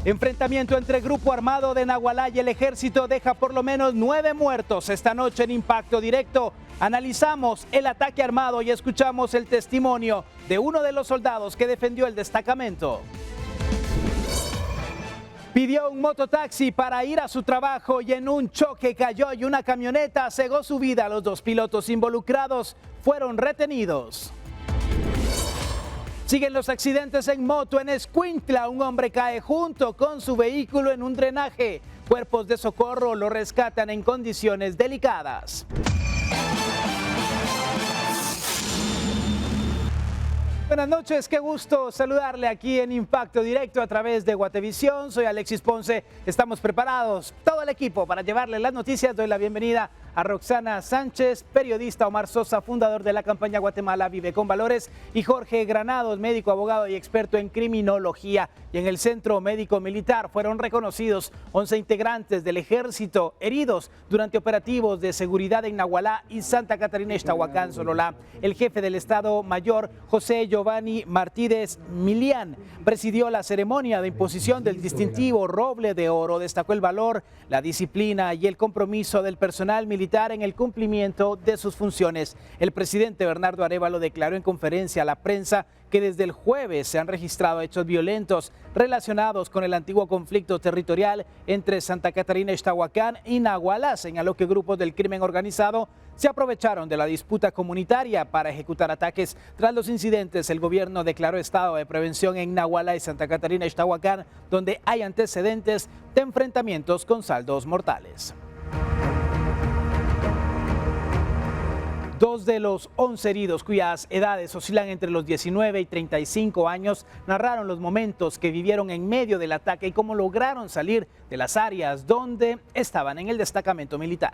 Enfrentamiento entre grupo armado de Nagualá y el ejército deja por lo menos 9 muertos esta noche en Impacto Directo. Analizamos el ataque armado y escuchamos el testimonio de uno de los soldados que defendió el destacamento. Pidió un mototaxi para ir a su trabajo y en un choque cayó y una camioneta cegó su vida. Los 2 pilotos involucrados fueron retenidos. Siguen los accidentes en moto en Escuintla. Un hombre cae junto con su vehículo en un drenaje. Cuerpos de socorro lo rescatan en condiciones delicadas. Buenas noches, qué gusto saludarle aquí en Impacto Directo a través de Guatevisión. Soy Alexis Ponce, estamos preparados, todo el equipo, para llevarle las noticias. Doy la bienvenida a Roxana Sánchez, periodista, Omar Sosa, fundador de la campaña Guatemala Vive con Valores, y Jorge Granados, médico, abogado y experto en criminología. Y en el Centro Médico Militar fueron reconocidos 11 integrantes del ejército heridos durante operativos de seguridad en Nagualá y Santa Catarina Ixtahuacán, Sololá. El jefe del Estado Mayor, José Giovanni Martínez Milián, presidió la ceremonia de imposición del distintivo Roble de Oro. Destacó el valor, la disciplina y el compromiso del personal militar en el cumplimiento de sus funciones. El presidente Bernardo Arévalo declaró en conferencia a la prensa que desde el jueves se han registrado hechos violentos relacionados con el antiguo conflicto territorial entre Santa Catarina Ixtahuacán y Nagualá. Señaló que grupos del crimen organizado se aprovecharon de la disputa comunitaria para ejecutar ataques. Tras los incidentes, el gobierno declaró estado de prevención en Nagualá y Santa Catarina Ixtahuacán, donde hay antecedentes de enfrentamientos con saldos mortales. 2 de los 11 heridos, cuyas edades oscilan entre los 19 y 35 años, narraron los momentos que vivieron en medio del ataque y cómo lograron salir de las áreas donde estaban en el destacamento militar.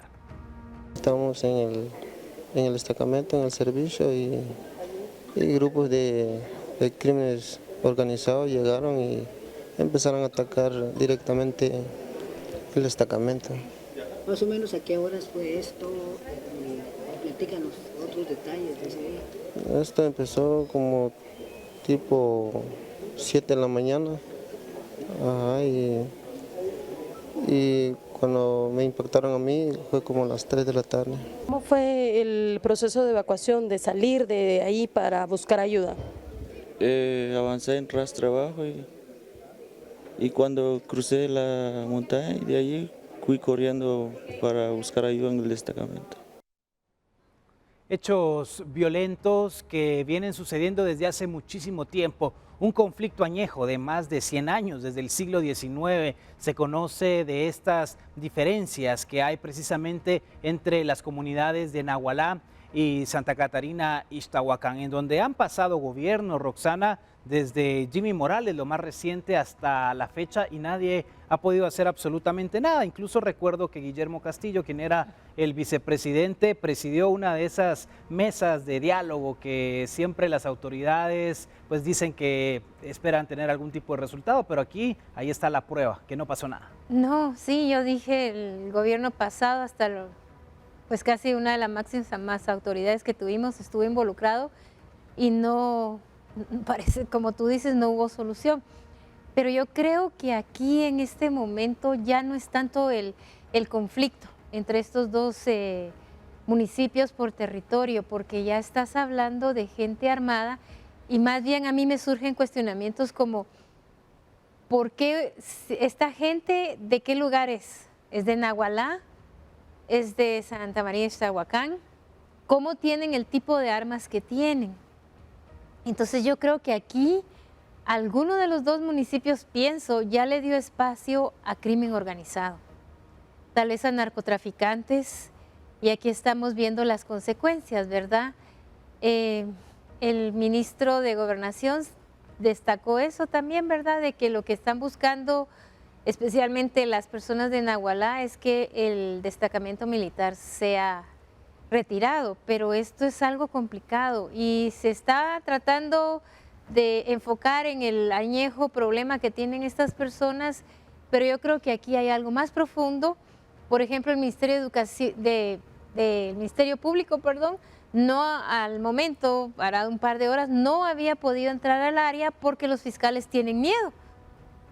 Estamos en el destacamento, en el servicio, y grupos de crímenes organizados llegaron y empezaron a atacar directamente el destacamento. Más o menos, ¿a qué horas fue esto? Platícanos otros detalles de ese día. Esto empezó como tipo 7 de la mañana. Ajá, y cuando me impactaron a mí fue como las 3 de la tarde. ¿Cómo fue el proceso de evacuación, de salir de ahí para buscar ayuda? Avancé en rastro abajo y cuando crucé la montaña, de allí fui corriendo para buscar ayuda en el destacamento. Hechos violentos que vienen sucediendo desde hace muchísimo tiempo. Un conflicto añejo de más de 100 años, desde el siglo XIX. Se conoce de estas diferencias que hay precisamente entre las comunidades de Nagualá y Santa Catarina Ixtahuacán, en donde han pasado gobiernos, Roxana, desde Jimmy Morales, lo más reciente, hasta la fecha, y nadie ha podido hacer absolutamente nada. Incluso recuerdo que Guillermo Castillo, quien era el vicepresidente, presidió una de esas mesas de diálogo que siempre las autoridades pues dicen que esperan tener algún tipo de resultado, pero aquí ahí está la prueba, que no pasó nada. No, sí, yo dije el gobierno pasado hasta pues casi una de las máximas autoridades que tuvimos estuvo involucrado y no, parece, como tú dices, no hubo solución. Pero yo creo que aquí en este momento ya no es tanto el conflicto entre estos dos municipios por territorio, porque ya estás hablando de gente armada y más bien a mí me surgen cuestionamientos como ¿por qué esta gente de qué lugar es? ¿Es de Nagualá? ¿Es de Santa María Ixtahuacán? ¿Cómo tienen el tipo de armas que tienen? Entonces yo creo que aquí alguno de los dos municipios, pienso, ya le dio espacio a crimen organizado, tal vez a narcotraficantes, y aquí estamos viendo las consecuencias, ¿verdad? El ministro de Gobernación destacó eso también, ¿verdad? De que lo que están buscando, especialmente las personas de Nagualá, es que el destacamento militar sea retirado, pero esto es algo complicado y se está tratando de enfocar en el añejo problema que tienen estas personas, pero yo creo que aquí hay algo más profundo. Por ejemplo, el Ministerio de Educación, del Ministerio Público, perdón, no al momento, para un par de horas, no había podido entrar al área porque los fiscales tienen miedo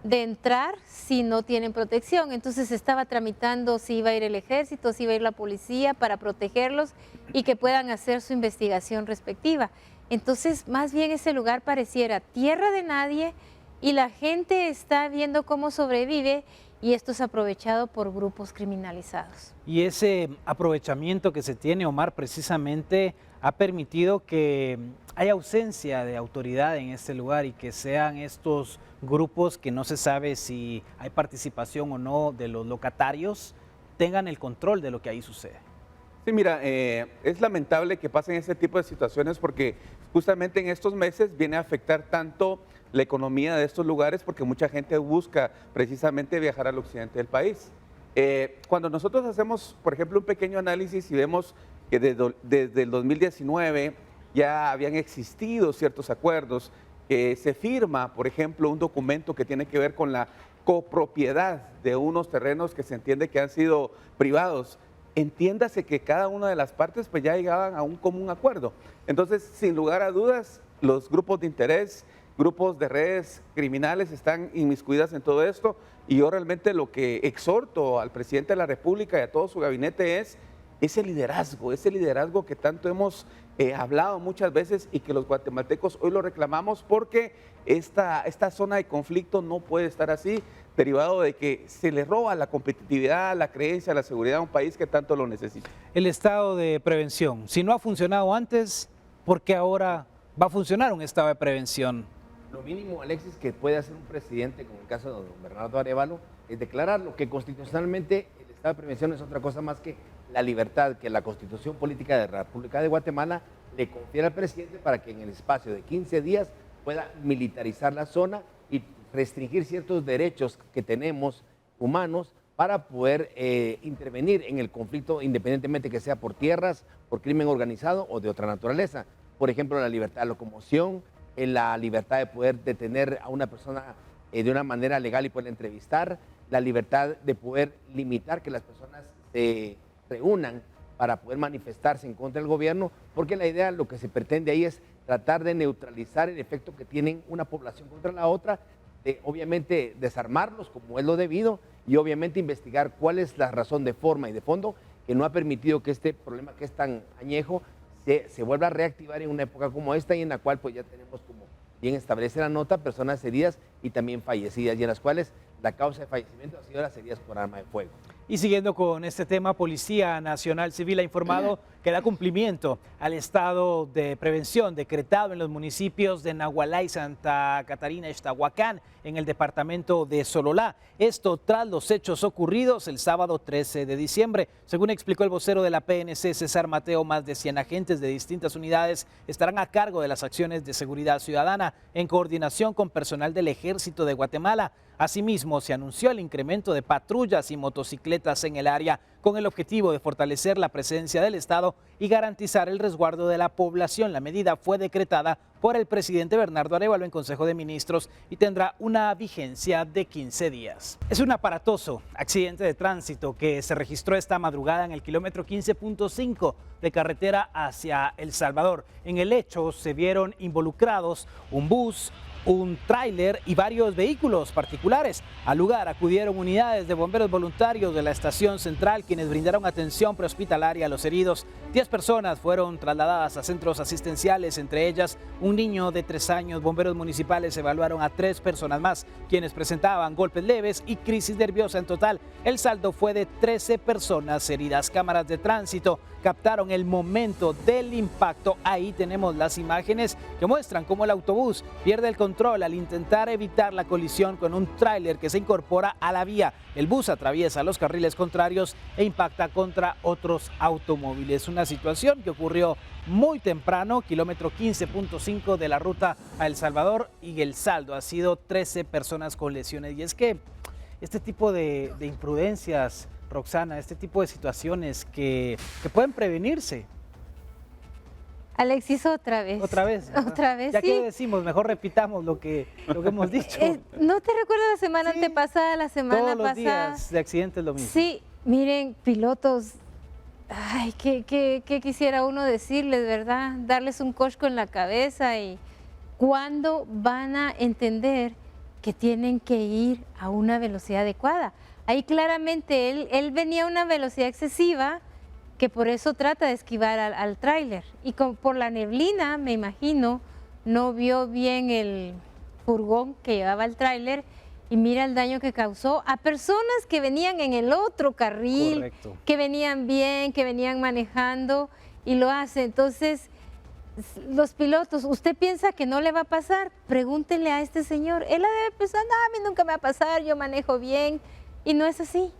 de entrar si no tienen protección. Entonces se estaba tramitando si iba a ir el ejército, si iba a ir la policía para protegerlos y que puedan hacer su investigación respectiva. Entonces, más bien ese lugar pareciera tierra de nadie y la gente está viendo cómo sobrevive y esto es aprovechado por grupos criminalizados. Y ese aprovechamiento que se tiene, Omar, precisamente ha permitido que haya ausencia de autoridad en este lugar y que sean estos grupos que no se sabe si hay participación o no de los locatarios, tengan el control de lo que ahí sucede. Sí, mira, es lamentable que pasen este tipo de situaciones porque justamente en estos meses viene a afectar tanto la economía de estos lugares porque mucha gente busca precisamente viajar al occidente del país. Cuando nosotros hacemos, por ejemplo, un pequeño análisis y vemos que desde el 2019 ya habían existido ciertos acuerdos, que se firma, por ejemplo, un documento que tiene que ver con la copropiedad de unos terrenos que se entiende que han sido privados. Entiéndase que cada una de las partes pues ya llegaban a un común acuerdo. Entonces, sin lugar a dudas, los grupos de interés, grupos de redes criminales están inmiscuidas en todo esto y yo realmente lo que exhorto al presidente de la República y a todo su gabinete es ese liderazgo que tanto hemos hablado muchas veces y que los guatemaltecos hoy lo reclamamos porque esta zona de conflicto no puede estar así, derivado de que se le roba la competitividad, la creencia, la seguridad a un país que tanto lo necesita. El estado de prevención, si no ha funcionado antes, ¿por qué ahora va a funcionar un estado de prevención? Lo mínimo, Alexis, que puede hacer un presidente, como el caso de don Bernardo Arévalo, es declararlo, que constitucionalmente el estado de prevención es otra cosa más que la libertad que la Constitución Política de la República de Guatemala le confiere al presidente para que en el espacio de 15 días pueda militarizar la zona y restringir ciertos derechos que tenemos humanos para poder intervenir en el conflicto independientemente que sea por tierras, por crimen organizado o de otra naturaleza. Por ejemplo, la libertad de locomoción, la libertad de poder detener a una persona de una manera legal y poder entrevistar, la libertad de poder limitar que las personas se reúnan para poder manifestarse en contra del gobierno, porque la idea, lo que se pretende ahí es tratar de neutralizar el efecto que tienen una población contra la otra, de obviamente desarmarlos como es lo debido y obviamente investigar cuál es la razón de forma y de fondo que no ha permitido que este problema que es tan añejo se vuelva a reactivar en una época como esta y en la cual pues ya tenemos, como bien establece la nota, personas heridas y también fallecidas y en las cuales la causa de fallecimiento ha sido las heridas por arma de fuego. Y siguiendo con este tema, Policía Nacional Civil ha informado que da cumplimiento al estado de prevención decretado en los municipios de Nahualá y Santa Catarina Ixtahuacán, en el departamento de Sololá. Esto tras los hechos ocurridos el sábado 13 de diciembre. Según explicó el vocero de la PNC, César Mateo, más de 100 agentes de distintas unidades estarán a cargo de las acciones de seguridad ciudadana en coordinación con personal del Ejército de Guatemala. Asimismo, se anunció el incremento de patrullas y motocicletas en el área con el objetivo de fortalecer la presencia del Estado y garantizar el resguardo de la población. La medida fue decretada por el presidente Bernardo Arévalo en Consejo de Ministros y tendrá una vigencia de 15 días. Es un aparatoso accidente de tránsito que se registró esta madrugada en el kilómetro 15.5 de carretera hacia El Salvador. En el hecho se vieron involucrados un bus, un tráiler y varios vehículos particulares. Al lugar acudieron unidades de bomberos voluntarios de la estación central, quienes brindaron atención prehospitalaria a los heridos. 10 personas fueron trasladadas a centros asistenciales, entre ellas un niño de 3 años. Bomberos municipales evaluaron a 3 personas más, quienes presentaban golpes leves y crisis nerviosa. En total, el saldo fue de 13 personas heridas. Cámaras de tránsito captaron el momento del impacto. Ahí tenemos las imágenes que muestran cómo el autobús pierde el control al intentar evitar la colisión con un tráiler que se incorpora a la vía. El bus atraviesa los carriles contrarios e impacta contra otros automóviles. Una situación que ocurrió muy temprano, kilómetro 15.5 de la ruta a El Salvador, y el saldo ha sido 13 personas con lesiones. Y es que este tipo de imprudencias, Roxana, este tipo de situaciones que pueden prevenirse. Alexis, otra vez. Otra vez. ¿Verdad? Otra vez, ya sí. que decimos, mejor repitamos lo que hemos dicho. ¿No te recuerdas la semana antepasada, la semana Todos los pasada? días de accidentes lo mismo. Sí, miren, pilotos, ay, ¿qué quisiera uno decirles, verdad? Darles un cosco en la cabeza y ¿cuándo van a entender que tienen que ir a una velocidad adecuada. Ahí claramente él venía a una velocidad excesiva, que por eso trata de esquivar al tráiler. Y por la neblina, me imagino, no vio bien el furgón que llevaba el tráiler y mira el daño que causó a personas que venían en el otro carril, correcto, que venían bien, que venían manejando y lo hace. Entonces, los pilotos, ¿usted piensa que no le va a pasar? Pregúntele a este señor. Él debe pensar, no, a mí nunca me va a pasar, yo manejo bien. Y no es así.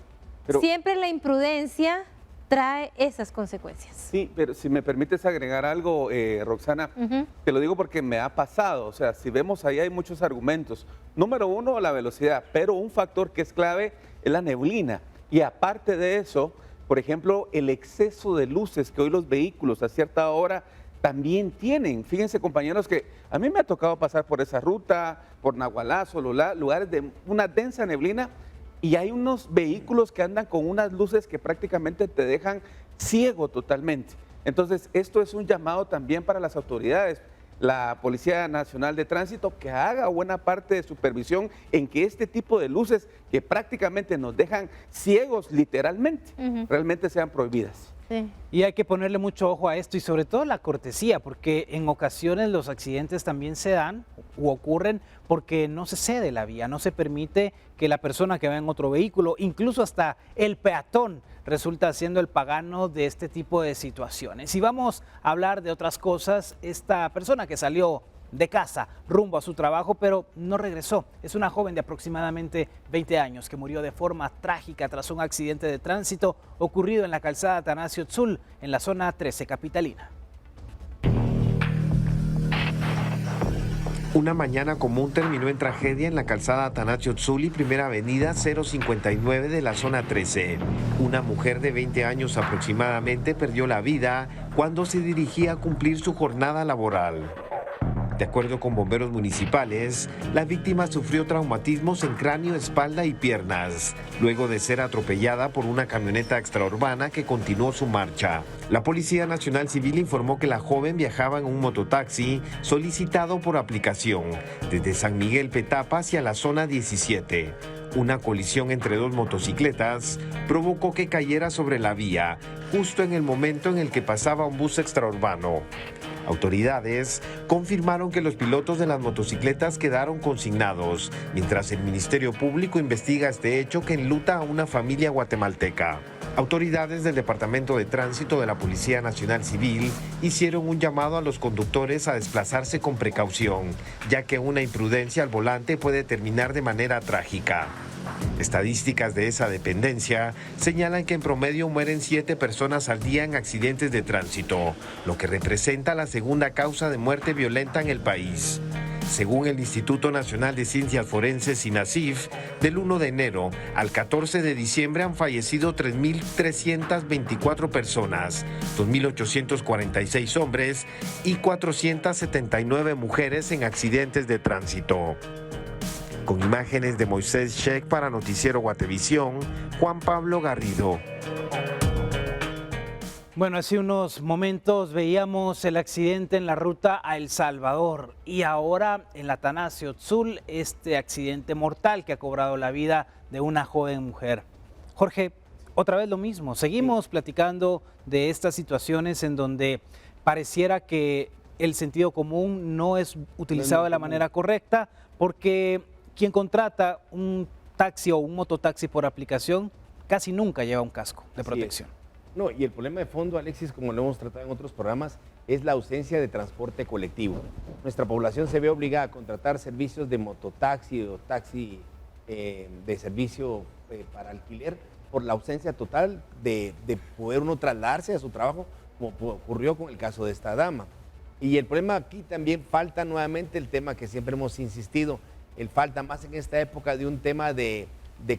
Pero siempre la imprudencia trae esas consecuencias. sí, pero si me permites agregar algo, Roxana, te lo digo porque me ha pasado. O sea, si vemos ahí hay muchos argumentos. Número uno, la velocidad, pero un factor que es clave es la neblina. Y aparte de eso, por ejemplo, el exceso de luces que hoy los vehículos a cierta hora también tienen. Fíjense, compañeros, que a mí me ha tocado pasar por esa ruta, por Nahualazo, lugares de una densa neblina, y hay unos vehículos que andan con unas luces que prácticamente te dejan ciego totalmente. Entonces, esto es un llamado también para las autoridades, la Policía Nacional de Tránsito, que haga buena parte de supervisión en que este tipo de luces que prácticamente nos dejan ciegos literalmente, realmente sean prohibidas. Sí. Y hay que ponerle mucho ojo a esto y sobre todo la cortesía, porque en ocasiones los accidentes también se dan u ocurren porque no se cede la vía, no se permite que la persona que va en otro vehículo, incluso hasta el peatón, resulta siendo el pagano de este tipo de situaciones. Y vamos a hablar de otras cosas. Esta persona que salió de casa rumbo a su trabajo, pero no regresó. Es una joven de aproximadamente 20 años que murió de forma trágica tras un accidente de tránsito ocurrido en la calzada Atanasio Tzul, en la zona 13 capitalina. Una mañana común terminó en tragedia en la calzada Atanasio Tzul y Primera Avenida 059 de la zona 13. Una mujer de 20 años aproximadamente perdió la vida cuando se dirigía a cumplir su jornada laboral. De acuerdo con bomberos municipales, la víctima sufrió traumatismos en cráneo, espalda y piernas, luego de ser atropellada por una camioneta extraurbana que continuó su marcha. La Policía Nacional Civil informó que la joven viajaba en un mototaxi solicitado por aplicación desde San Miguel Petapa hacia la zona 17. Una colisión entre dos motocicletas provocó que cayera sobre la vía, justo en el momento en el que pasaba un bus extraurbano. Autoridades confirmaron que los pilotos de las motocicletas quedaron consignados, mientras el Ministerio Público investiga este hecho que enluta a una familia guatemalteca. Autoridades del Departamento de Tránsito de la Policía Nacional Civil hicieron un llamado a los conductores a desplazarse con precaución, ya que una imprudencia al volante puede terminar de manera trágica. Estadísticas de esa dependencia señalan que en promedio mueren 7 personas al día en accidentes de tránsito, lo que representa la segunda causa de muerte violenta en el país. Según el Instituto Nacional de Ciencias Forenses, INACIF, del 1 de enero al 14 de diciembre han fallecido 3.324 personas, 2.846 hombres y 479 mujeres en accidentes de tránsito. Con imágenes de Moisés Sheck para Noticiero Guatevisión, Juan Pablo Garrido. Bueno, hace unos momentos veíamos el accidente en la ruta a El Salvador y ahora en la Atanasio Tzul, este accidente mortal que ha cobrado la vida de una joven mujer. Jorge, otra vez lo mismo, seguimos platicando de estas situaciones en donde pareciera que el sentido común no es utilizado de la manera correcta porque quien contrata un taxi o un mototaxi por aplicación casi nunca lleva un casco de protección. No, y el problema de fondo, Alexis, como lo hemos tratado en otros programas, es la ausencia de transporte colectivo. Nuestra población se ve obligada a contratar servicios de mototaxi o taxi de servicio para alquiler por la ausencia total de poder uno trasladarse a su trabajo, como ocurrió con el caso de esta dama. Y el problema aquí también falta nuevamente el tema que siempre hemos insistido, el falta más en esta época de un tema de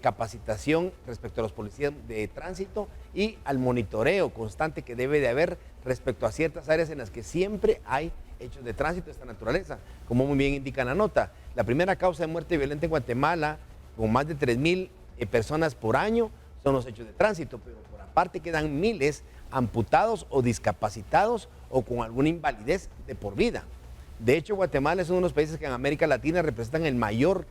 capacitación respecto a los policías de tránsito y al monitoreo constante que debe de haber respecto a ciertas áreas en las que siempre hay hechos de tránsito de esta naturaleza, como muy bien indica la nota. La primera causa de muerte violenta en Guatemala, con más de 3.000 personas por año, son los hechos de tránsito, pero por aparte quedan miles amputados o discapacitados o con alguna invalidez de por vida. De hecho, Guatemala es uno de los países que en América Latina representan la mayor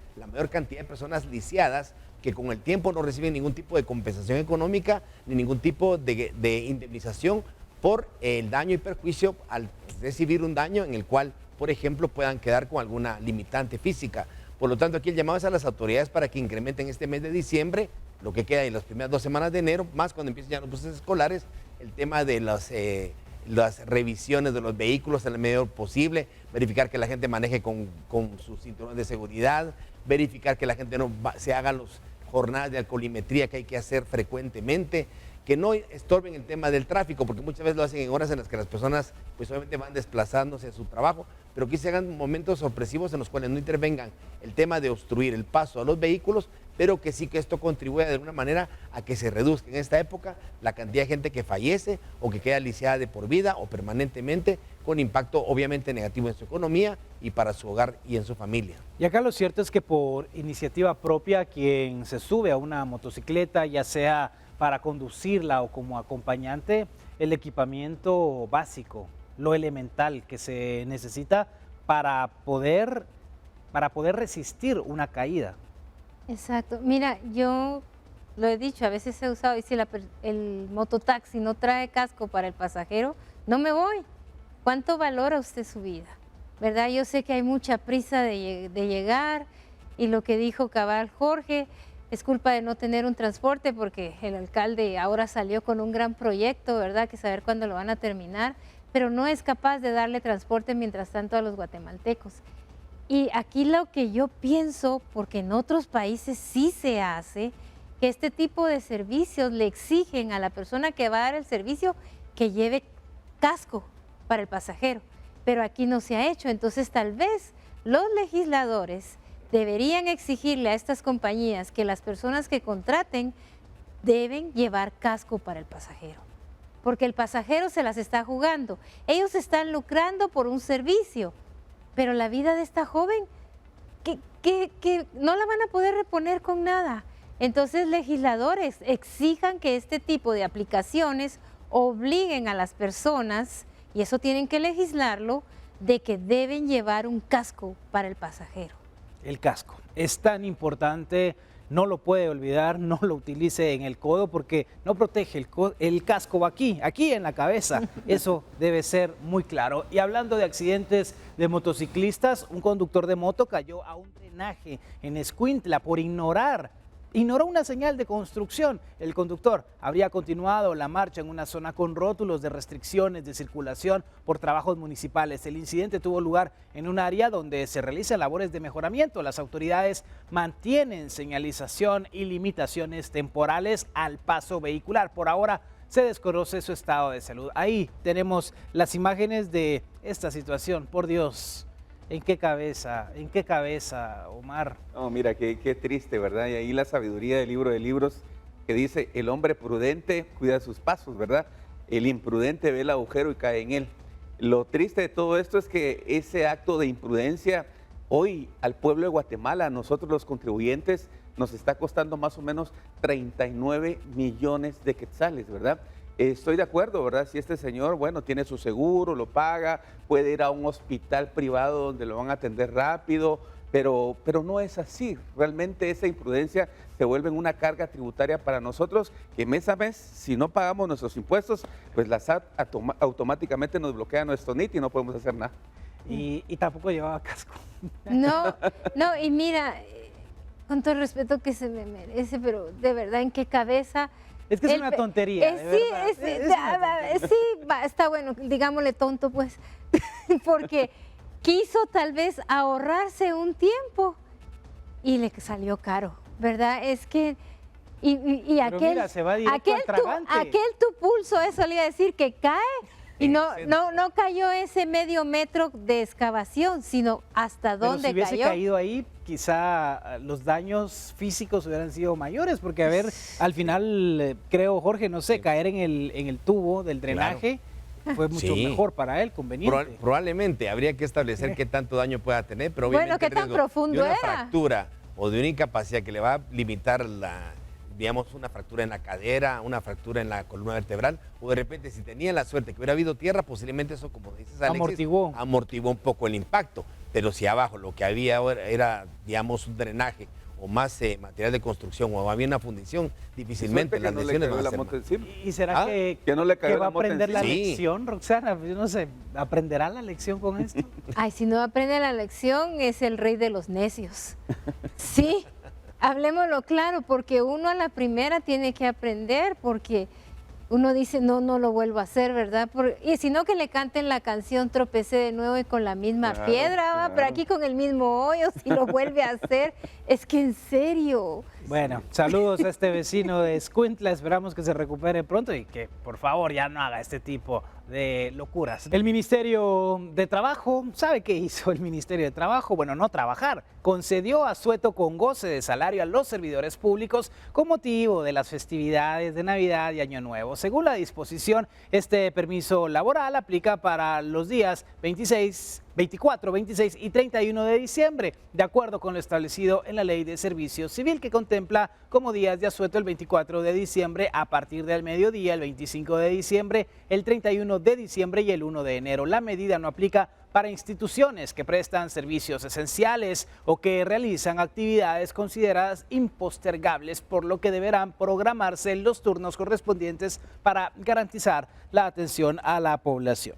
cantidad de personas lisiadas que con el tiempo no reciben ningún tipo de compensación económica ni ningún tipo de indemnización por el daño y perjuicio al recibir un daño en el cual, por ejemplo, puedan quedar con alguna limitante física. Por lo tanto, aquí el llamado es a las autoridades para que incrementen este mes de diciembre, lo que queda en las primeras 2 semanas de enero, más cuando empiecen ya los procesos escolares, el tema de las revisiones de los vehículos en la medida posible, verificar que la gente maneje con sus cinturones de seguridad, verificar que la gente no se haga las jornadas de alcoholimetría que hay que hacer frecuentemente, que no estorben el tema del tráfico, porque muchas veces lo hacen en horas en las que las personas pues obviamente van desplazándose a su trabajo, pero que se hagan momentos sorpresivos en los cuales no intervengan el tema de obstruir el paso a los vehículos, pero que sí que esto contribuya de alguna manera a que se reduzca en esta época la cantidad de gente que fallece o que queda lisiada de por vida o permanentemente, con impacto obviamente negativo en su economía y para su hogar y en su familia. Y acá lo cierto es que por iniciativa propia, quien se sube a una motocicleta, ya sea para conducirla o como acompañante, el equipamiento básico, lo elemental que se necesita para poder resistir una caída. Exacto. Mira, yo lo he dicho, a veces he usado, y si el mototaxi no trae casco para el pasajero, no me voy. ¿Cuánto valora usted su vida? ¿Verdad? Yo sé que hay mucha prisa de llegar, y lo que dijo cabal Jorge, es culpa de no tener un transporte, porque el alcalde ahora salió con un gran proyecto, ¿verdad? Que saber cuándo lo van a terminar, pero no es capaz de darle transporte mientras tanto a los guatemaltecos. Y aquí lo que yo pienso, porque en otros países sí se hace, que este tipo de servicios le exigen a la persona que va a dar el servicio que lleve casco para el pasajero, pero aquí no se ha hecho. Entonces tal vez los legisladores deberían exigirle a estas compañías que las personas que contraten deben llevar casco para el pasajero, porque el pasajero se las está jugando. Ellos están lucrando por un servicio, pero la vida de esta joven, que no la van a poder reponer con nada. Entonces, legisladores exijan que este tipo de aplicaciones obliguen a las personas, y eso tienen que legislarlo, de que deben llevar un casco para el pasajero. El casco es tan importante, no lo puede olvidar, no lo utilice en el codo porque no protege, el casco va aquí en la cabeza, eso debe ser muy claro. Y hablando de accidentes de motociclistas, un conductor de moto cayó a un drenaje en Escuintla por ignoró una señal de construcción. El conductor habría continuado la marcha en una zona con rótulos de restricciones de circulación por trabajos municipales. El incidente tuvo lugar en un área donde se realizan labores de mejoramiento. Las autoridades mantienen señalización y limitaciones temporales al paso vehicular. Por ahora se desconoce su estado de salud. Ahí tenemos las imágenes de esta situación. Por Dios, ¿en qué cabeza, Omar? No, mira, qué triste, ¿verdad? Y ahí la sabiduría del libro de libros que dice, el hombre prudente cuida sus pasos, ¿verdad? El imprudente ve el agujero y cae en él. Lo triste de todo esto es que ese acto de imprudencia hoy al pueblo de Guatemala, a nosotros los contribuyentes, nos está costando más o menos 39 millones de quetzales, ¿verdad? Estoy de acuerdo, ¿verdad? Si este señor, bueno, tiene su seguro, lo paga, puede ir a un hospital privado donde lo van a atender rápido, pero no es así. Realmente esa imprudencia se vuelve una carga tributaria para nosotros, que mes a mes, si no pagamos nuestros impuestos, pues la SAT automáticamente nos bloquea nuestro NIT y no podemos hacer nada. Y tampoco llevaba casco. No, y mira, con todo el respeto que se me merece, pero de verdad, ¿en qué cabeza? Es que es una tontería, de verdad. Sí, está bueno, digámosle tonto, pues, porque quiso tal vez ahorrarse un tiempo y le salió caro, ¿verdad? Es que, y aquel, mira, se va directo al tragante. aquel tu pulso, eso le iba a decir, que cae y no cayó ese medio metro de excavación, sino hasta dónde cayó. Si hubiese caído ahí, quizá los daños físicos hubieran sido mayores, porque a ver, al final, creo, Jorge, no sé, caer en el tubo del drenaje fue mucho mejor para él, conveniente. Probablemente, habría que establecer qué tanto daño pueda tener, pero obviamente bueno, qué tan profundo de una era. fractura o de una incapacidad que le va a limitar digamos, una fractura en la cadera, una fractura en la columna vertebral, o de repente si tenían la suerte que hubiera habido tierra, posiblemente eso, como dices Alexis, amortiguó un poco el impacto. Pero si abajo lo que había era, digamos, un drenaje o más material de construcción o había una fundición, difícilmente las lesiones van a ser más. ¿Y será que no le cayó va a la moto aprender la encima? lección, Roxana? Yo no sé, ¿aprenderá la lección con esto? Ay, si no aprende la lección, es el rey de los necios. Sí, hablemoslo claro, porque uno a la primera tiene que aprender, porque uno dice, no lo vuelvo a hacer, ¿verdad? Y si no, que le canten la canción Tropecé de nuevo y con la misma piedra, ¿va? Pero aquí con el mismo hoyo, si lo vuelve a hacer, es que en serio. Bueno, saludos a este vecino de Escuintla, esperamos que se recupere pronto y que por favor ya no haga este tipo de locuras. El Ministerio de Trabajo, ¿sabe qué hizo el Ministerio de Trabajo? Bueno, no trabajar, concedió asueto con goce de salario a los servidores públicos con motivo de las festividades de Navidad y Año Nuevo. Según la disposición, este permiso laboral aplica para los días 24, 26 y 31 de diciembre, de acuerdo con lo establecido en la Ley de Servicio Civil, que contempla como días de asueto el 24 de diciembre a partir del mediodía, el 25 de diciembre, el 31 de diciembre y el 1 de enero. La medida no aplica para instituciones que prestan servicios esenciales o que realizan actividades consideradas impostergables, por lo que deberán programarse los turnos correspondientes para garantizar la atención a la población.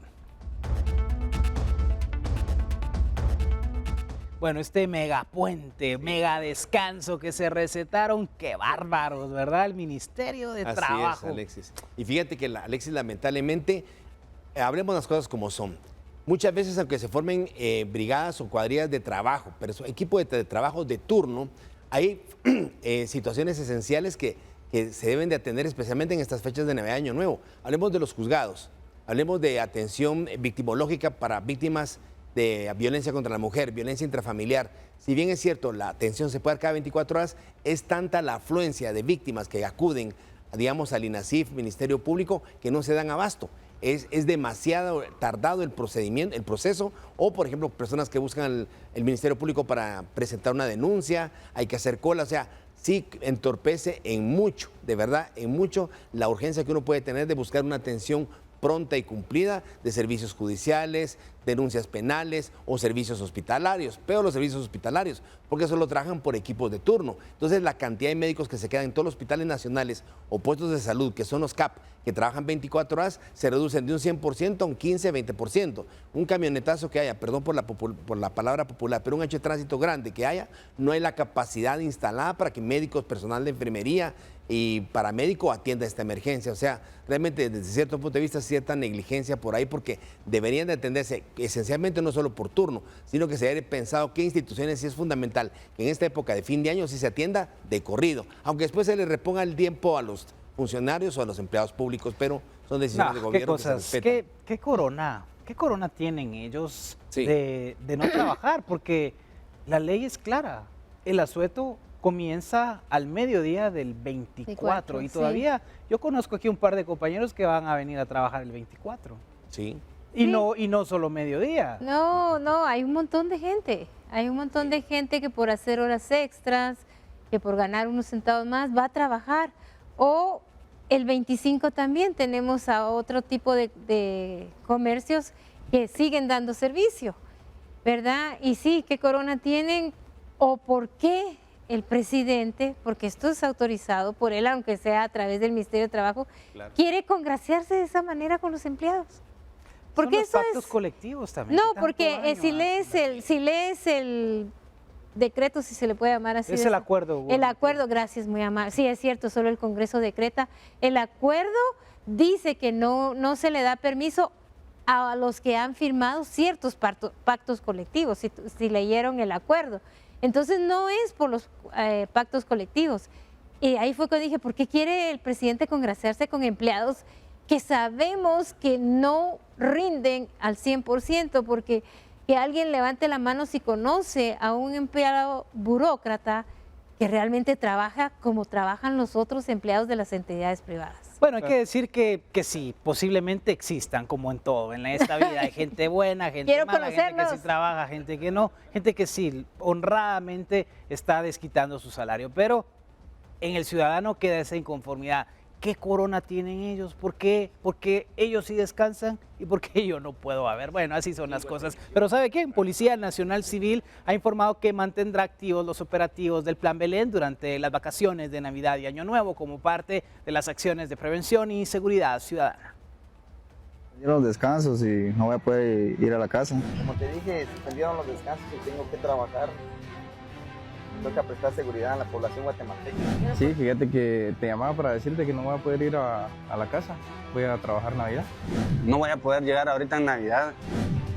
Bueno, este megapuente, mega descanso que se recetaron, qué bárbaros, ¿verdad? El Ministerio de Trabajo. Así es, Alexis. Y fíjate que, Alexis, lamentablemente, hablemos las cosas como son. Muchas veces, aunque se formen brigadas o cuadrillas de trabajo, pero equipo de trabajo de turno, hay situaciones esenciales que se deben de atender, especialmente en estas fechas de Navidad y Año Nuevo. Hablemos de los juzgados, hablemos de atención victimológica para víctimas de violencia contra la mujer, violencia intrafamiliar. Si bien es cierto, la atención se puede dar cada 24 horas, es tanta la afluencia de víctimas que acuden, digamos, al INASIF, Ministerio Público, que no se dan abasto. Es demasiado tardado el procedimiento, el proceso, o por ejemplo, personas que buscan el Ministerio Público para presentar una denuncia, hay que hacer cola, o sea, sí entorpece en mucho, de verdad, en mucho la urgencia que uno puede tener de buscar una atención pronta y cumplida de servicios judiciales, denuncias penales o servicios hospitalarios. Peor los servicios hospitalarios, porque solo trabajan por equipos de turno. Entonces, la cantidad de médicos que se quedan en todos los hospitales nacionales o puestos de salud, que son los CAP, que trabajan 24 horas, se reducen de un 100% a un 15-20%. Un camionetazo que haya, perdón por la palabra popular, pero un hecho de tránsito grande que haya, no hay la capacidad instalada para que médicos, personal de enfermería y paramédico atienda esta emergencia. O sea, realmente desde cierto punto de vista, cierta negligencia por ahí, porque deberían de atenderse esencialmente no solo por turno, sino que se haya pensado qué instituciones sí es fundamental que en esta época de fin de año sí se atienda de corrido, aunque después se le reponga el tiempo a los funcionarios o a los empleados públicos, pero son decisiones de gobierno que se respetan. ¿Qué corona tienen ellos de no trabajar? Porque la ley es clara, el asueto comienza al mediodía del 24 y todavía yo conozco aquí un par de compañeros que van a venir a trabajar el 24. Sí. Y no solo mediodía. No, hay un montón de gente. Hay un montón de gente que por hacer horas extras, que por ganar unos centavos más va a trabajar. O el 25 también tenemos a otro tipo de comercios que siguen dando servicio, ¿verdad? Y sí, ¿qué corona tienen? ¿O por qué el presidente, porque esto es autorizado por él, aunque sea a través del Ministerio de Trabajo, quiere congraciarse de esa manera con los empleados? Porque son los pactos colectivos también. No, porque si lees el decreto, si se le puede llamar así. Es el acuerdo. El acuerdo, gracias, muy amable. Sí, es cierto, solo el Congreso decreta. El acuerdo dice que no se le da permiso a los que han firmado ciertos pactos colectivos, si leyeron el acuerdo. Entonces no es por los pactos colectivos. Y ahí fue cuando dije, ¿por qué quiere el presidente congraciarse con empleados que sabemos que no rinden al 100%? Porque que alguien levante la mano si conoce a un empleado burócrata que realmente trabaja como trabajan los otros empleados de las entidades privadas. Bueno, hay que decir que sí, posiblemente existan, como en todo, en esta vida. Hay gente buena, gente mala, gente que sí trabaja, gente que no, gente que sí, honradamente está desquitando su salario. Pero en el ciudadano queda esa inconformidad. ¿Qué corona tienen ellos? ¿Por qué? Porque ellos sí descansan y porque yo no puedo haber. Bueno, así son las cosas. Pero ¿sabe qué? Policía Nacional Civil ha informado que mantendrá activos los operativos del Plan Belén durante las vacaciones de Navidad y Año Nuevo como parte de las acciones de prevención y seguridad ciudadana. Los descansos y no voy a poder ir a la casa. Como te dije, suspendieron los descansos y tengo que trabajar. Toca prestar seguridad a la población guatemalteca. Sí, fíjate que te llamaba para decirte que no voy a poder ir a la casa. Voy a trabajar Navidad. No voy a poder llegar ahorita en Navidad.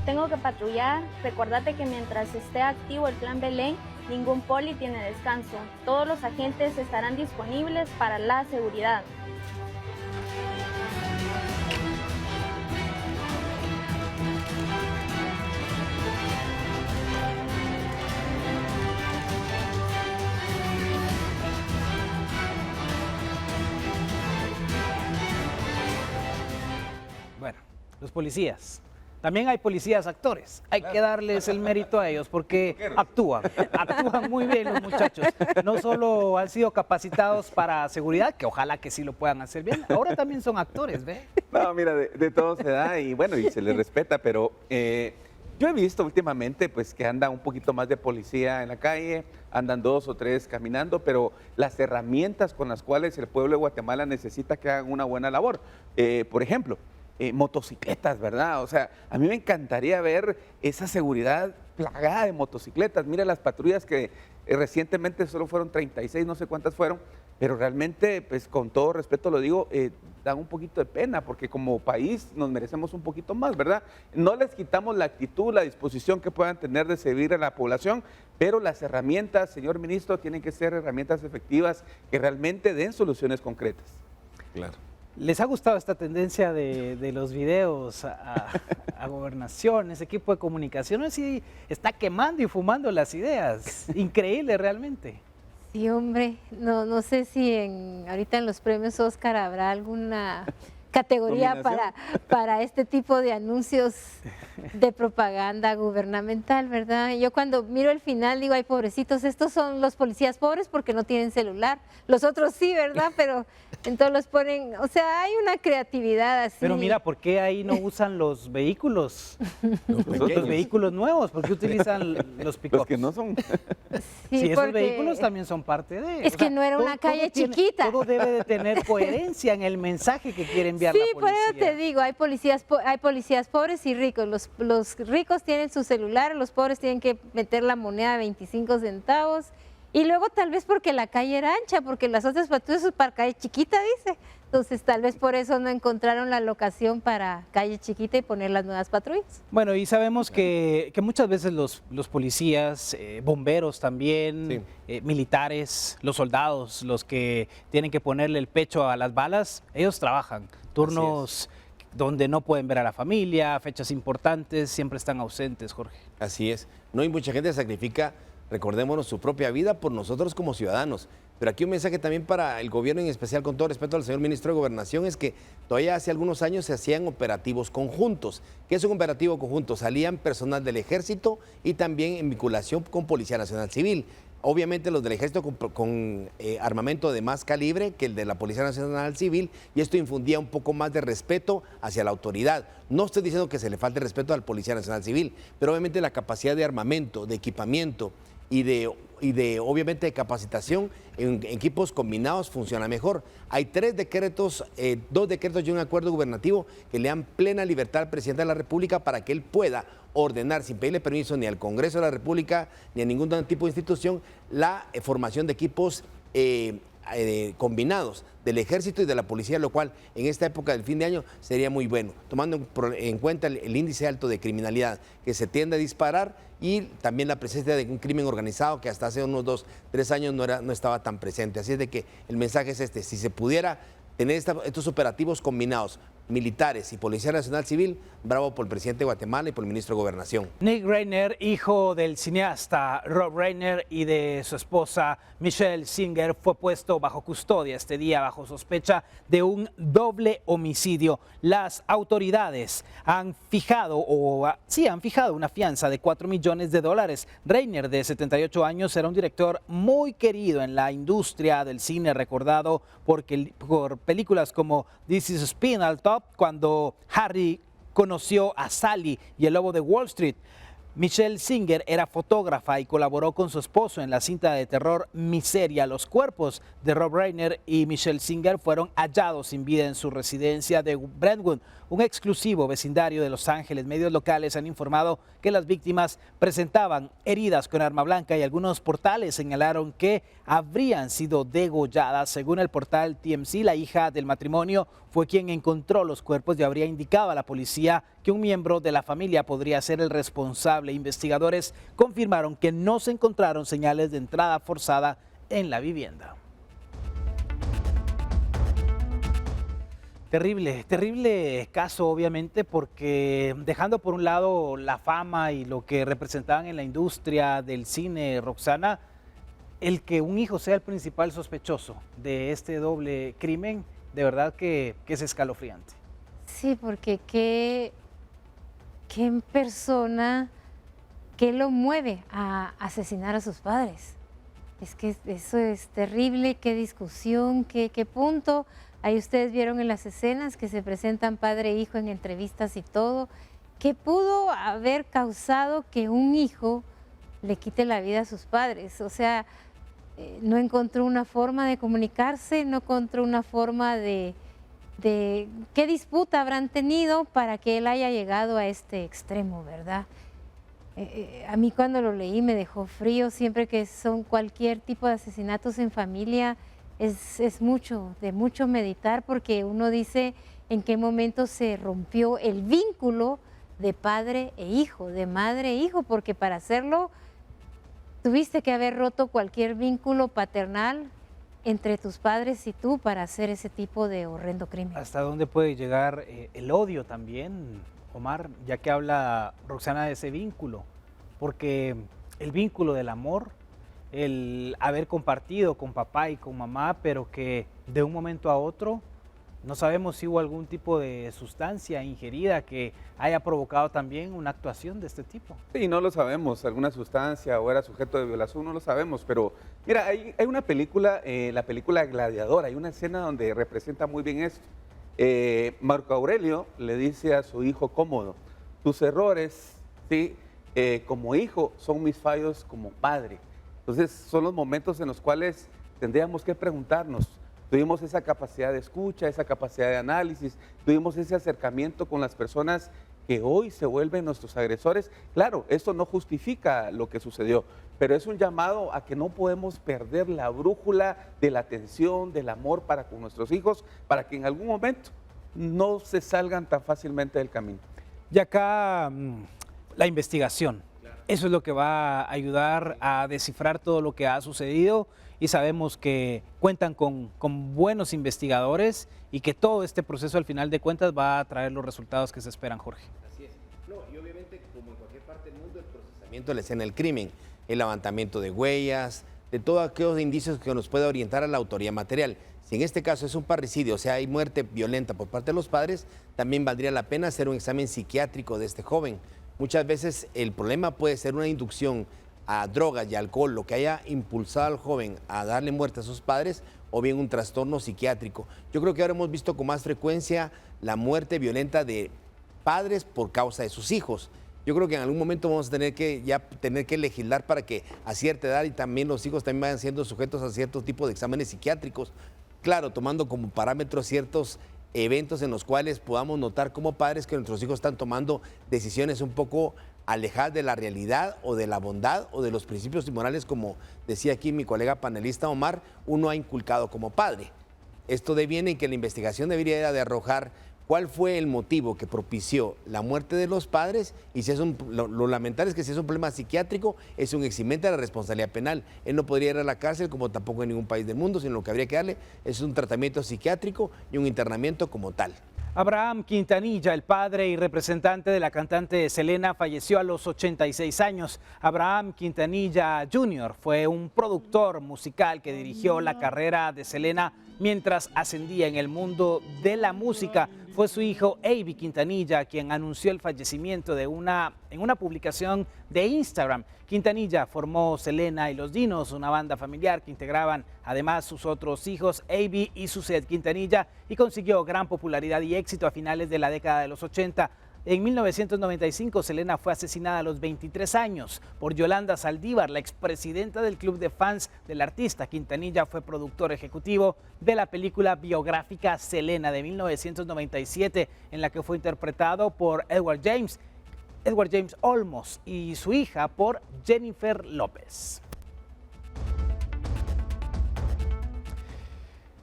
Tengo que patrullar. Recordate que mientras esté activo el Plan Belén, ningún poli tiene descanso. Todos los agentes estarán disponibles para la seguridad. Bueno, los policías. También hay policías actores. Hay que darles el mérito a ellos porque actúan muy bien los muchachos. No solo han sido capacitados para seguridad, que ojalá que sí lo puedan hacer bien, ahora también son actores, ¿ve? No, mira, de todo se da y bueno, y se les respeta, pero yo he visto últimamente pues que anda un poquito más de policía en la calle, andan 2 o 3 caminando, pero las herramientas con las cuales el pueblo de Guatemala necesita que hagan una buena labor. Por ejemplo, motocicletas, ¿verdad? O sea, a mí me encantaría ver esa seguridad plagada de motocicletas. Mira las patrullas que recientemente solo fueron 36, no sé cuántas fueron, pero realmente, pues con todo respeto lo digo, dan un poquito de pena, porque como país nos merecemos un poquito más, ¿verdad? No les quitamos la actitud, la disposición que puedan tener de servir a la población, pero las herramientas, señor ministro, tienen que ser herramientas efectivas que realmente den soluciones concretas. Claro. ¿Les ha gustado esta tendencia de los videos a gobernación, ese equipo de comunicación? Sí, está quemando y fumando las ideas. Increíble realmente. Sí, hombre, no sé si ahorita en los premios Oscar habrá alguna categoría para este tipo de anuncios de propaganda gubernamental, ¿verdad? Yo cuando miro el final digo, ay, pobrecitos, estos son los policías pobres porque no tienen celular. Los otros sí, ¿verdad? Pero entonces los ponen, o sea, hay una creatividad así. Pero mira, ¿por qué ahí no usan los vehículos? Los vehículos nuevos, ¿por qué utilizan los pick-ups? Los que no son. Sí, esos vehículos también son parte de... Es que no era una calle chiquita. Todo debe de tener coherencia en el mensaje que quiere enviar la policía. Sí, por eso te digo, hay policías pobres y ricos. Los ricos tienen su celular, los pobres tienen que meter la moneda de 25 centavos. Y luego tal vez porque la calle era ancha, porque las otras patrullas son para calle chiquita, dice. Entonces tal vez por eso no encontraron la locación para calle chiquita y poner las nuevas patrullas. Bueno, y sabemos que muchas veces los policías, bomberos también, sí, militares, los soldados, los que tienen que ponerle el pecho a las balas, ellos trabajan turnos donde no pueden ver a la familia, fechas importantes, siempre están ausentes, Jorge. Así es. No, hay mucha gente que sacrifica, recordémonos, su propia vida por nosotros como ciudadanos. Pero aquí un mensaje también para el gobierno, en especial con todo respeto al señor ministro de Gobernación, es que todavía hace algunos años se hacían operativos conjuntos. ¿Qué es un operativo conjunto? Salían personal del Ejército y también en vinculación con Policía Nacional Civil. Obviamente los del Ejército con armamento de más calibre que el de la Policía Nacional Civil, y esto infundía un poco más de respeto hacia la autoridad. No estoy diciendo que se le falte respeto al Policía Nacional Civil, pero obviamente la capacidad de armamento, de equipamiento y de obviamente de capacitación en equipos combinados funciona mejor. Hay 3 decretos, 2 decretos y un acuerdo gubernativo que le dan plena libertad al presidente de la República para que él pueda ordenar sin pedirle permiso ni al Congreso de la República ni a ningún tipo de institución la formación de equipos combinados del Ejército y de la Policía, lo cual en esta época del fin de año sería muy bueno, tomando en cuenta el índice alto de criminalidad que se tiende a disparar y también la presencia de un crimen organizado que hasta hace unos 2, 3 años no estaba tan presente. Así es de que el mensaje es este: si se pudiera tener estos operativos combinados militares y Policía Nacional Civil. Bravo por el presidente de Guatemala y por el ministro de Gobernación. Nick Reiner, hijo del cineasta Rob Reiner y de su esposa Michelle Singer, fue puesto bajo custodia este día bajo sospecha de un doble homicidio. Las autoridades han fijado una fianza de $4 millones. Reiner, de 78 años, era un director muy querido en la industria del cine, recordado por películas como This is Spinal Tap, cuando Harry conoció a Sally y El Lobo de Wall Street. Michelle Singer era fotógrafa y colaboró con su esposo en la cinta de terror Miseria. Los cuerpos de Rob Reiner y Michelle Singer fueron hallados sin vida en su residencia de Brentwood, un exclusivo vecindario de Los Ángeles. Medios locales han informado que las víctimas presentaban heridas con arma blanca y algunos portales señalaron que habrían sido degolladas. Según el portal TMZ, la hija del matrimonio fue quien encontró los cuerpos y habría indicado a la policía que un miembro de la familia podría ser el responsable. Investigadores confirmaron que no se encontraron señales de entrada forzada en la vivienda. Terrible caso, obviamente, porque dejando por un lado la fama y lo que representaban en la industria del cine, Roxana, el que un hijo sea el principal sospechoso de este doble crimen, de verdad que es escalofriante. Sí, porque qué persona, qué lo mueve a asesinar a sus padres. Es que eso es terrible, qué discusión, qué punto. Ahí ustedes vieron en las escenas que se presentan padre e hijo en entrevistas y todo. ¿Qué pudo haber causado que un hijo le quite la vida a sus padres? O sea, no encontró una forma de comunicarse, no encontró una forma de qué disputa habrán tenido para que él haya llegado a este extremo, ¿verdad? A mí cuando lo leí me dejó frío. Siempre que son cualquier tipo de asesinatos en familia, es mucho, de mucho meditar, porque uno dice en qué momento se rompió el vínculo de padre e hijo, de madre e hijo, porque para hacerlo tuviste que haber roto cualquier vínculo paternal entre tus padres y tú para hacer ese tipo de horrendo crimen. ¿Hasta dónde puede llegar el odio también, Omar? Ya que habla Roxana de ese vínculo, porque el vínculo del amor, el haber compartido con papá y con mamá, pero que de un momento a otro no sabemos si hubo algún tipo de sustancia ingerida que haya provocado también una actuación de este tipo. Sí, no lo sabemos, alguna sustancia o era sujeto de violación, no lo sabemos, pero mira, hay una película, la película Gladiador, hay una escena donde representa muy bien esto. Marco Aurelio le dice a su hijo Cómodo: tus errores, ¿sí? Como hijo, son mis fallos como padre. Entonces son los momentos en los cuales tendríamos que preguntarnos, tuvimos esa capacidad de escucha, esa capacidad de análisis, tuvimos ese acercamiento con las personas que hoy se vuelven nuestros agresores. Claro, esto no justifica lo que sucedió, pero es un llamado a que no podemos perder la brújula de la atención, del amor para con nuestros hijos, para que en algún momento no se salgan tan fácilmente del camino. Y acá la investigación. Eso es lo que va a ayudar a descifrar todo lo que ha sucedido, y sabemos que cuentan con buenos investigadores y que todo este proceso al final de cuentas va a traer los resultados que se esperan, Jorge. Así es. No, y obviamente, como en cualquier parte del mundo, el procesamiento de la escena del crimen, el levantamiento de huellas, de todos aquellos indicios que nos pueda orientar a la autoría material. Si en este caso es un parricidio, o sea, hay muerte violenta por parte de los padres, también valdría la pena hacer un examen psiquiátrico de este joven. Muchas veces el problema puede ser una inducción a drogas y alcohol, lo que haya impulsado al joven a darle muerte a sus padres, o bien un trastorno psiquiátrico. Yo creo que ahora hemos visto con más frecuencia la muerte violenta de padres por causa de sus hijos. Yo creo que en algún momento vamos a tener que legislar para que a cierta edad y también los hijos también vayan siendo sujetos a cierto tipo de exámenes psiquiátricos. Claro, tomando como parámetros ciertos eventos en los cuales podamos notar como padres que nuestros hijos están tomando decisiones un poco alejadas de la realidad o de la bondad o de los principios morales, como decía aquí mi colega panelista Omar, uno ha inculcado como padre. Esto deviene en que la investigación debería de arrojar cuál fue el motivo que propició la muerte de los padres, y si es lo lamentable es que si es un problema psiquiátrico, es un eximente de la responsabilidad penal. Él no podría ir a la cárcel, como tampoco en ningún país del mundo, sino lo que habría que darle es un tratamiento psiquiátrico y un internamiento como tal. Abraham Quintanilla, el padre y representante de la cantante Selena, falleció a los 86 años. Abraham Quintanilla Jr. fue un productor musical que dirigió la carrera de Selena mientras ascendía en el mundo de la música. Fue su hijo Avi Quintanilla quien anunció el fallecimiento en una publicación de Instagram. Quintanilla formó Selena y Los Dinos, una banda familiar que integraban además sus otros hijos, Avi y Suzette Quintanilla, y consiguió gran popularidad y éxito a finales de la década de los 80. En 1995, Selena fue asesinada a los 23 años por Yolanda Saldívar, la expresidenta del club de fans del artista. Quintanilla fue productor ejecutivo de la película biográfica Selena de 1997, en la que fue interpretado por Edward James Olmos, y su hija por Jennifer López.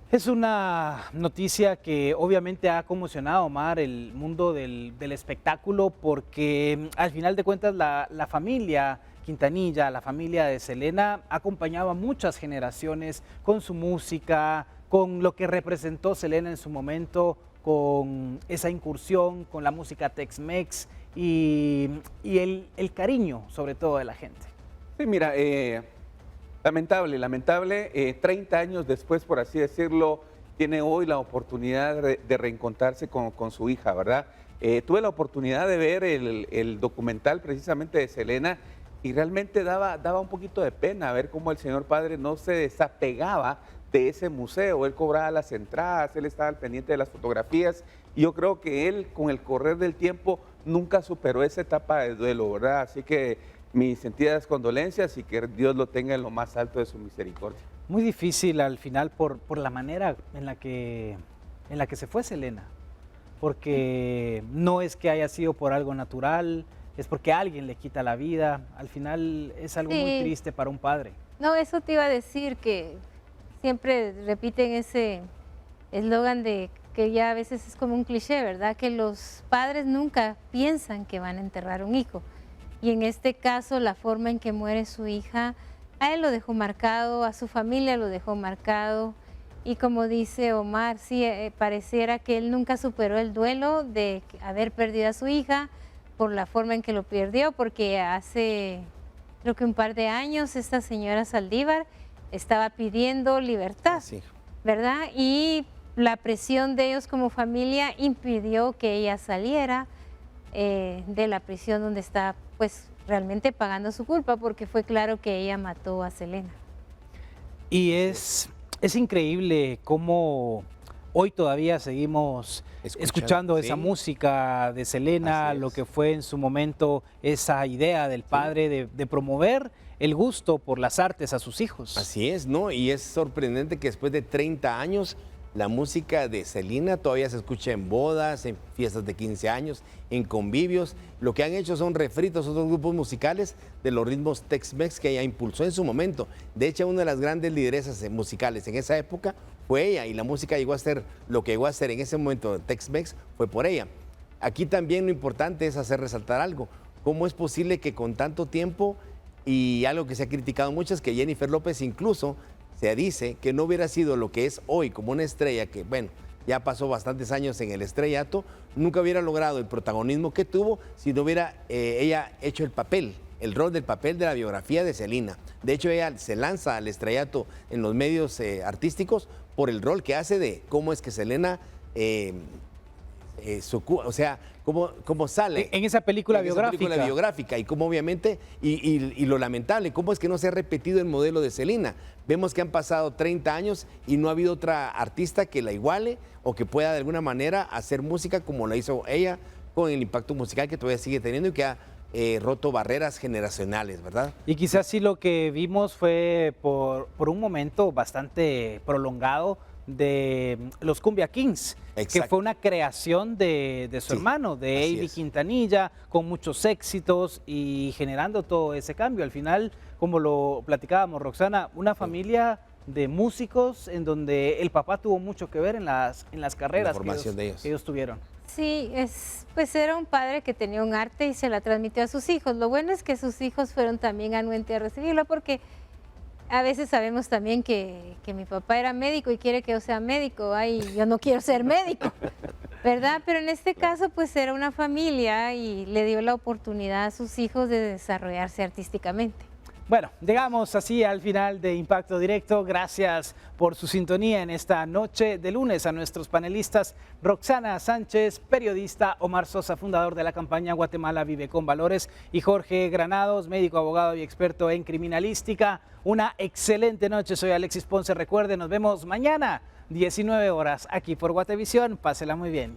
Es una noticia que obviamente ha conmocionado, Omar, el mundo del espectáculo, porque al final de cuentas la familia Quintanilla, la familia de Selena, ha acompañado a muchas generaciones con su música, con lo que representó Selena en su momento, con esa incursión, con la música Tex-Mex y el cariño sobre todo de la gente. Sí, mira, lamentable, 30 años después, por así decirlo, tiene hoy la oportunidad de reencontrarse con su hija, ¿verdad? Tuve la oportunidad de ver el documental precisamente de Selena y realmente daba un poquito de pena ver cómo el señor padre no se desapegaba de ese museo. Él cobraba las entradas, él estaba al pendiente de las fotografías, y yo creo que él, con el correr del tiempo, nunca superó esa etapa de duelo, ¿verdad? Así que mis sentidas condolencias y que Dios lo tenga en lo más alto de su misericordia. Muy difícil al final por la manera en la que se fue Selena, porque no es que haya sido por algo natural, es porque alguien le quita la vida. Al final es algo muy triste para un padre. No, eso te iba a decir, que siempre repiten ese eslogan de que ya a veces es como un cliché, ¿verdad? Que los padres nunca piensan que van a enterrar un hijo. Y en este caso, la forma en que muere su hija, a él lo dejó marcado, a su familia lo dejó marcado. Y como dice Omar, sí, pareciera que él nunca superó el duelo de haber perdido a su hija por la forma en que lo perdió, porque hace, creo que un par de años, esta señora Saldívar estaba pidiendo libertad, sí, ¿verdad? Y la presión de ellos como familia impidió que ella saliera de la prisión donde está, pues, realmente pagando su culpa, porque fue claro que ella mató a Selena. Y es increíble cómo hoy todavía seguimos escuchando esa música de Selena, lo que fue en su momento esa idea del padre de promover el gusto por las artes a sus hijos. Así es, ¿no? Y es sorprendente que después de 30 años la música de Selena todavía se escucha en bodas, en fiestas de 15 años, en convivios. Lo que han hecho son refritos otros grupos musicales de los ritmos Tex-Mex que ella impulsó en su momento. De hecho, una de las grandes lideresas musicales en esa época fue ella, y la música llegó a ser lo que llegó a ser en ese momento Tex-Mex fue por ella. Aquí también lo importante es hacer resaltar algo. ¿Cómo es posible que con tanto tiempo, y algo que se ha criticado mucho, es que Jennifer López incluso se dice que no hubiera sido lo que es hoy como una estrella, que bueno, ya pasó bastantes años en el estrellato, nunca hubiera logrado el protagonismo que tuvo si no hubiera ella hecho el rol del papel de la biografía de Selena. De hecho, ella se lanza al estrellato en los medios artísticos por el rol que hace de cómo es que Selena, o sea, cómo sale en esa película biográfica. Esa película biográfica, y cómo obviamente, y lo lamentable, cómo es que no se ha repetido el modelo de Selena. Vemos que han pasado 30 años y no ha habido otra artista que la iguale o que pueda de alguna manera hacer música como la hizo ella, con el impacto musical que todavía sigue teniendo y que ha roto barreras generacionales, ¿verdad? Y quizás sí lo que vimos fue por un momento bastante prolongado de los Cumbia Kings, que fue una creación de su hermano, de Avi Quintanilla, con muchos éxitos y generando todo ese cambio. Al final, como lo platicábamos, Roxana, una familia de músicos en donde el papá tuvo mucho que ver en las carreras que ellos tuvieron. Sí, pues era un padre que tenía un arte y se la transmitió a sus hijos. Lo bueno es que sus hijos fueron también anuentes a recibirlo, porque a veces sabemos también que mi papá era médico y quiere que yo sea médico. Ay, yo no quiero ser médico, ¿verdad? Pero en este caso pues era una familia y le dio la oportunidad a sus hijos de desarrollarse artísticamente. Bueno, llegamos así al final de Impacto Directo. Gracias por su sintonía en esta noche de lunes a nuestros panelistas Roxana Sánchez, periodista, Omar Sosa, fundador de la campaña Guatemala Vive con Valores, y Jorge Granados, médico, abogado y experto en criminalística. Una excelente noche, soy Alexis Ponce. Recuerden, nos vemos mañana, 19 horas, aquí por Guatevisión. Pásela muy bien.